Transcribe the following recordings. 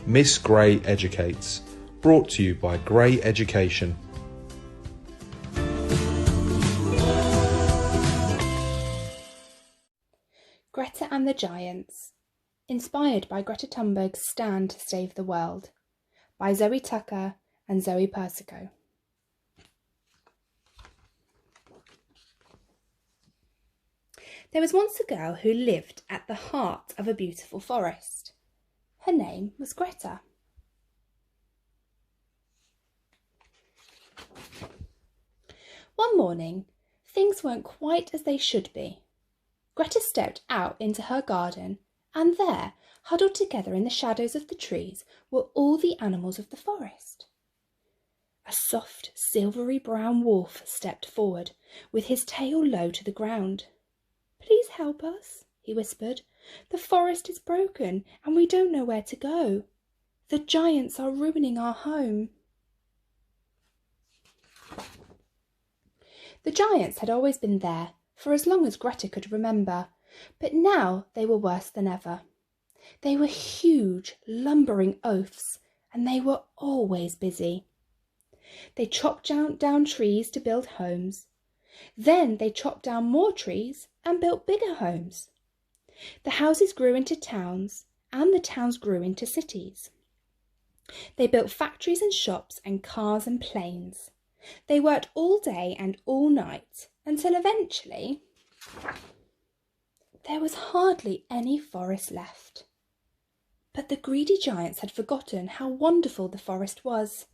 Miss Gray Educates, brought to you by Gray Education. Greta and the Giants, inspired by Greta Thunberg's Stand to Save the World, by Zoe Tucker and Zoe Persico. There was once a girl who lived at the heart of a beautiful forest. Her name was Greta. One morning, things weren't quite as they should be. Greta stepped out into her garden, and there, huddled together in the shadows of the trees, were all the animals of the forest. A soft, silvery brown wolf stepped forward, with his tail low to the ground. "Please help us," he whispered. "The forest is broken, and we don't know where to go. The giants are ruining our home." The giants had always been there, for as long as Greta could remember, but now they were worse than ever. They were huge, lumbering oafs, and they were always busy. They chopped down trees to build homes. Then they chopped down more trees and built bigger homes. The houses grew into towns, and the towns grew into cities. They built factories and shops and cars and planes. They worked all day and all night, until eventually there was hardly any forest left. But the greedy giants had forgotten how wonderful the forest was.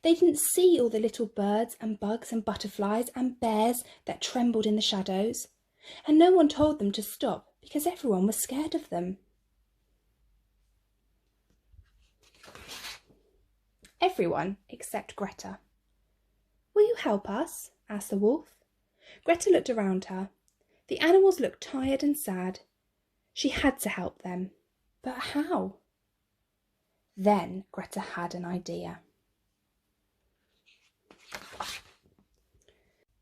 They didn't see all the little birds and bugs and butterflies and bears that trembled in the shadows, and no one told them to stop because everyone was scared of them. Everyone except Greta. "Will you help us?" asked the wolf. Greta looked around her. The animals looked tired and sad. She had to help them. But how? Then Greta had an idea.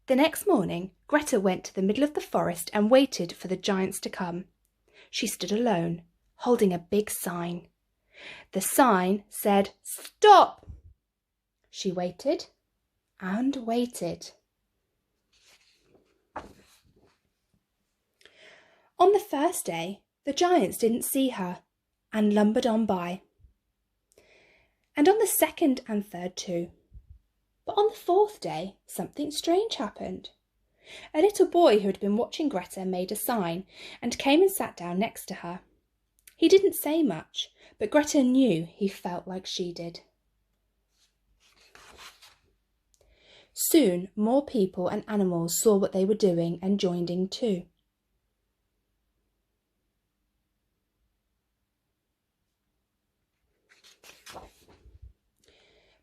The next morning, Greta went to the middle of the forest and waited for the giants to come. She stood alone, holding a big sign. The sign said, "Stop!" She waited and waited. On the first day, the giants didn't see her and lumbered on by. And on the second and third too. But on the fourth day, something strange happened. A little boy who had been watching Greta made a sign and came and sat down next to her. He didn't say much, but Greta knew he felt like she did. Soon, more people and animals saw what they were doing and joined in too.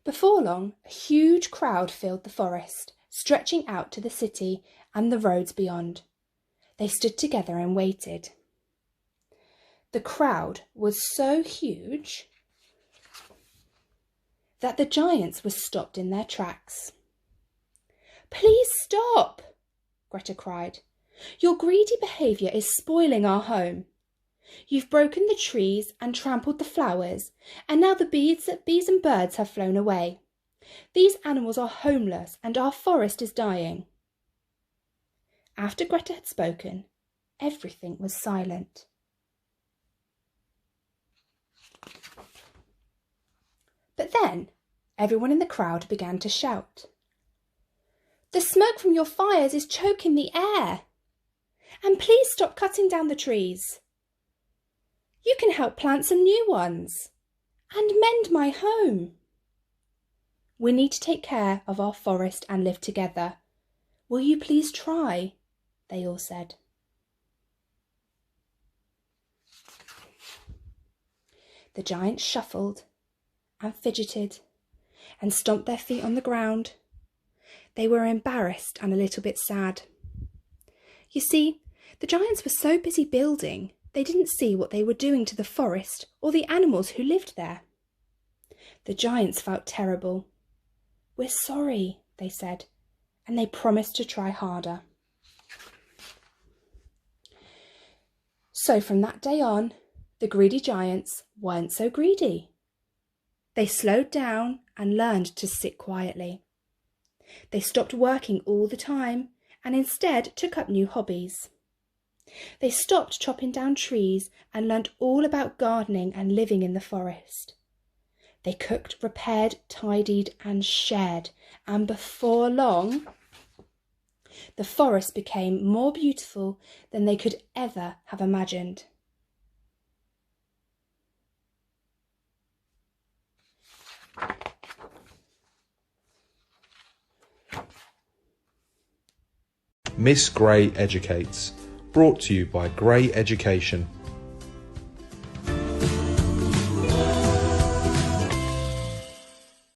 Before long, a huge crowd filled the forest, stretching out to the city and the roads beyond. They stood together and waited. The crowd was so huge that the giants were stopped in their tracks. "Please stop," Greta cried. "Your greedy behaviour is spoiling our home. You've broken the trees and trampled the flowers, and now the bees and birds have flown away. These animals are homeless and our forest is dying." After Greta had spoken, everything was silent. But then everyone in the crowd began to shout. "The smoke from your fires is choking the air. And please stop cutting down the trees. You can help plant some new ones and mend my home. We need to take care of our forest and live together. Will you please try?" they all said. The giants shuffled and fidgeted and stomped their feet on the ground. They were embarrassed and a little bit sad. You see, the giants were so busy building, they didn't see what they were doing to the forest or the animals who lived there. The giants felt terrible. "We're sorry," they said, and they promised to try harder. So from that day on, the greedy giants weren't so greedy. They slowed down and learned to sit quietly. They stopped working all the time and instead took up new hobbies. They stopped chopping down trees and learnt all about gardening and living in the forest. They cooked, repaired, tidied and shared, and before long, the forest became more beautiful than they could ever have imagined. Miss Gray Educates, brought to you by Gray Education.